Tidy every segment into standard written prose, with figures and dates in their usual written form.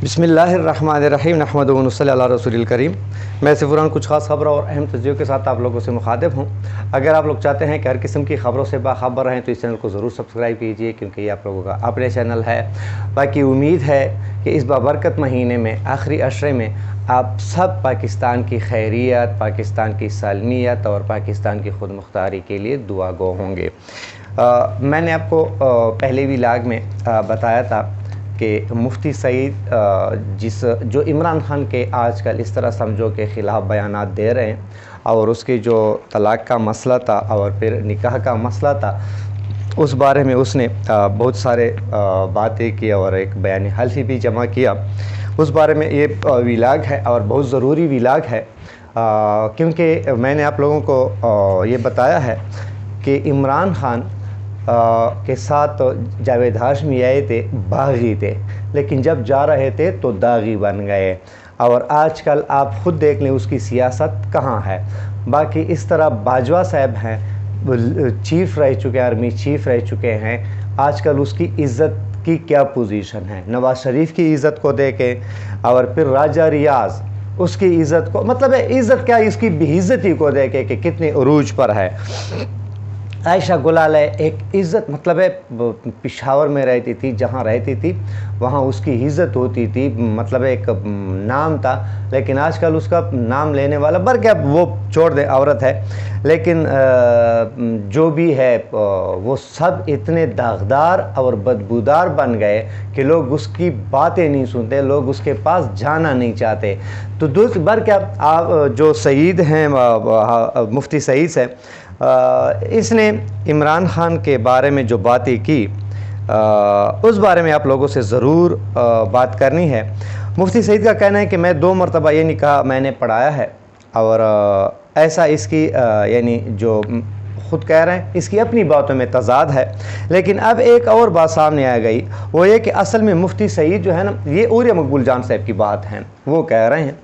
بسم اللہ الرحمن الرحیم نحمدہ و نصلی علی رسول الکریم۔ میں سفران کچھ خاص خبروں اور اہم تجزیوں کے ساتھ آپ لوگوں سے مخاطب ہوں۔ اگر آپ لوگ چاہتے ہیں کہ ہر قسم کی خبروں سے باخبر رہیں تو اس چینل کو ضرور سبسکرائب کیجئے، کیونکہ یہ آپ لوگوں کا اپنے چینل ہے۔ باقی امید ہے کہ اس بابرکت مہینے میں آخری عشرے میں آپ سب پاکستان کی خیریت، پاکستان کی سالمیت اور پاکستان کی خود مختاری کے لیے دعا گو ہوں گے۔ میں نے آپ کو پہلے ولاگ میں بتایا تھا کہ مفتی سعید جو عمران خان کے آج کل اس طرح سمجھو کے خلاف بیانات دے رہے ہیں، اور اس کے جو طلاق کا مسئلہ تھا اور پھر نکاح کا مسئلہ تھا، اس بارے میں اس نے بہت سارے باتیں کی اور ایک بیان حلفی بھی جمع کیا۔ اس بارے میں یہ ولاگ ہے اور بہت ضروری ولاگ ہے، کیونکہ میں نے آپ لوگوں کو یہ بتایا ہے کہ عمران خان کے ساتھ جاوید ہاشمی آئے تھے، باغی تھے، لیکن جب جا رہے تھے تو داغی بن گئے، اور آج کل آپ خود دیکھ لیں اس کی سیاست کہاں ہے۔ باقی اس طرح باجوہ صاحب ہیں، چیف رہ چکے ہیں، آرمی چیف رہ چکے ہیں، آج کل اس کی عزت کی کیا پوزیشن ہے۔ نواز شریف کی عزت کو دیکھیں، اور پھر راجہ ریاض اس کی عزت کو، مطلب ہے عزت کیا، اس کی بے عزتی کو دیکھیں کہ کتنے عروج پر ہے۔ عائشہ گلالہ ایک عزت، مطلب ہے پشاور میں رہتی تھی، جہاں رہتی تھی وہاں اس کی عزت ہوتی تھی، مطلب ایک نام تھا، لیکن آج کل اس کا نام لینے والا برکہ وہ چھوڑ دے، عورت ہے، لیکن جو بھی ہے وہ سب اتنے داغدار اور بدبودار بن گئے کہ لوگ اس کی باتیں نہیں سنتے، لوگ اس کے پاس جانا نہیں چاہتے۔ تو دوسری برکہ جو سعید ہیں، مفتی سعید سے اس نے عمران خان کے بارے میں جو باتیں کی، اس بارے میں آپ لوگوں سے ضرور بات کرنی ہے۔ مفتی سعید کا کہنا ہے کہ میں 2 مرتبہ یہ نکاح میں نے پڑھایا ہے، اور ایسا اس کی یعنی جو خود کہہ رہے ہیں اس کی اپنی باتوں میں تضاد ہے، لیکن اب ایک اور بات سامنے آ گئی، وہ یہ کہ اصل میں مفتی سعید جو ہے نا، یہ اوریہ مقبول جان صاحب کی بات ہے، وہ کہہ رہے ہیں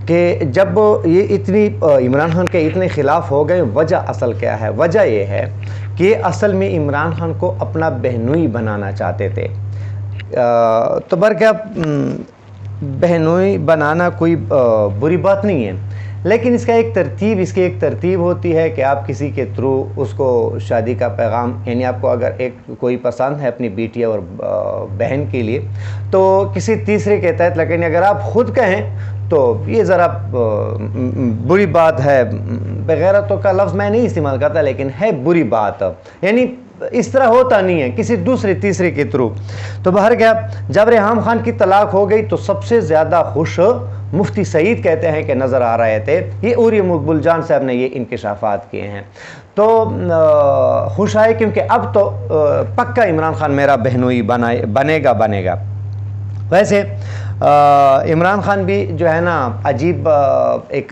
کہ جب یہ اتنی عمران خان کے اتنے خلاف ہو گئے، وجہ اصل کیا ہے؟ وجہ یہ ہے کہ اصل میں عمران خان کو اپنا بہنوئی بنانا چاہتے تھے۔ تو برکہ بہنوئی بنانا کوئی بری بات نہیں ہے، لیکن اس کی ایک ترتیب ہوتی ہے کہ آپ کسی کے تھرو اس کو شادی کا پیغام، یعنی آپ کو اگر کوئی پسند ہے اپنی بیٹی اور بہن کے لیے، تو کسی تیسرے کے تحت، لیکن اگر آپ خود کہیں تو یہ ذرا بری بات ہے۔ بغیرتوں کا لفظ میں نہیں استعمال کرتا، لیکن ہے بری بات، یعنی اس طرح ہوتا نہیں ہے کسی دوسرے تیسرے کے تھرو۔ تو بہر کیا، جب ریحام خان کی طلاق ہو گئی تو سب سے زیادہ خوش مفتی سعید کہتے ہیں کہ نظر آ رہے تھے۔ یہ اوریہ مقبول جان صاحب نے یہ انکشافات کیے ہیں، تو خوش آئے، کیونکہ اب تو پکا عمران خان میرا بہنوئی بنے گا۔ ویسے عمران خان بھی جو ہے نا عجیب ایک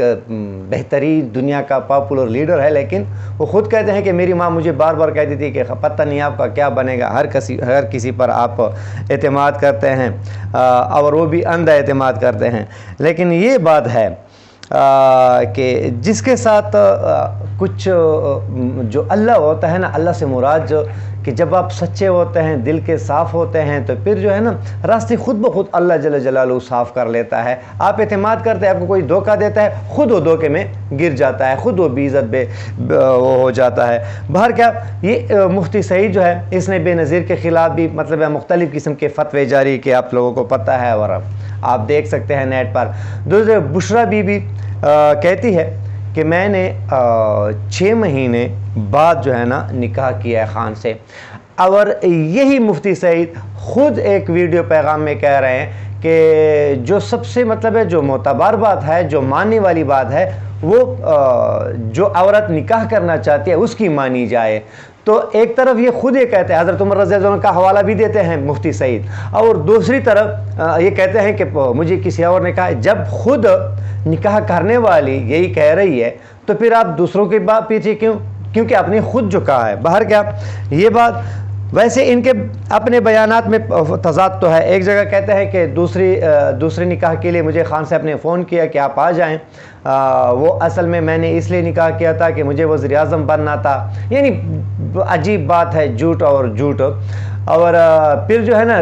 بہترین دنیا کا پاپولر لیڈر ہے، لیکن وہ خود کہتے ہیں کہ میری ماں مجھے بار بار کہتی تھی کہ پتہ نہیں آپ کا کیا بنے گا، ہر کسی پر آپ اعتماد کرتے ہیں، اور وہ بھی اندھا اعتماد کرتے ہیں۔ لیکن یہ بات ہے کہ جس کے ساتھ کچھ جو اللہ ہوتا ہے نا، اللہ سے مراد کہ جب آپ سچے ہوتے ہیں، دل کے صاف ہوتے ہیں، تو پھر جو ہے نا راستے خود بخود اللہ جل جلالہ صاف کر لیتا ہے۔ آپ اعتماد کرتے ہیں، آپ کو کوئی دھوکہ دیتا ہے، خود وہ دھوکے میں گر جاتا ہے، خود وہ بے عزت وہ ہو جاتا ہے۔ باہر کیا، یہ مفتی سعید جو ہے اس نے بے نظیر کے خلاف بھی مطلب مختلف قسم کے فتوے جاری کیے، آپ لوگوں کو پتہ ہے، اور آپ دیکھ سکتے ہیں نیٹ پر۔ دوسرے بشرا بی بی کہتی ہے کہ میں نے 6 مہینے بعد جو ہے نا نکاح کیا ہے خان سے، اور یہی مفتی سعید خود ایک ویڈیو پیغام میں کہہ رہے ہیں کہ جو سب سے مطلب ہے جو معتبر بات ہے، جو ماننے والی بات ہے، وہ جو عورت نکاح کرنا چاہتی ہے اس کی مانی جائے۔ تو ایک طرف یہ خود یہ کہتے ہیں، حضرت عمر رضی اللہ عنہ کا حوالہ بھی دیتے ہیں مفتی سعید، اور دوسری طرف یہ کہتے ہیں کہ مجھے کسی اور نے کہا۔ جب خود نکاح کرنے والی یہی کہہ رہی ہے تو پھر آپ دوسروں کے بات پیچھے کیوں؟ کیونکہ آپ نے خود جو کہا ہے۔ باہر کیا، یہ بات ویسے ان کے اپنے بیانات میں تضاد تو ہے۔ ایک جگہ کہتے ہیں کہ دوسری نکاح کے لیے مجھے خان صاحب نے فون کیا کہ آپ آ جائیں، وہ اصل میں نے اس لیے نکاح کیا تھا کہ مجھے وزیر اعظم بننا تھا۔ یعنی عجیب بات ہے، جھوٹ اور جھوٹ۔ اور پھر جو ہے نا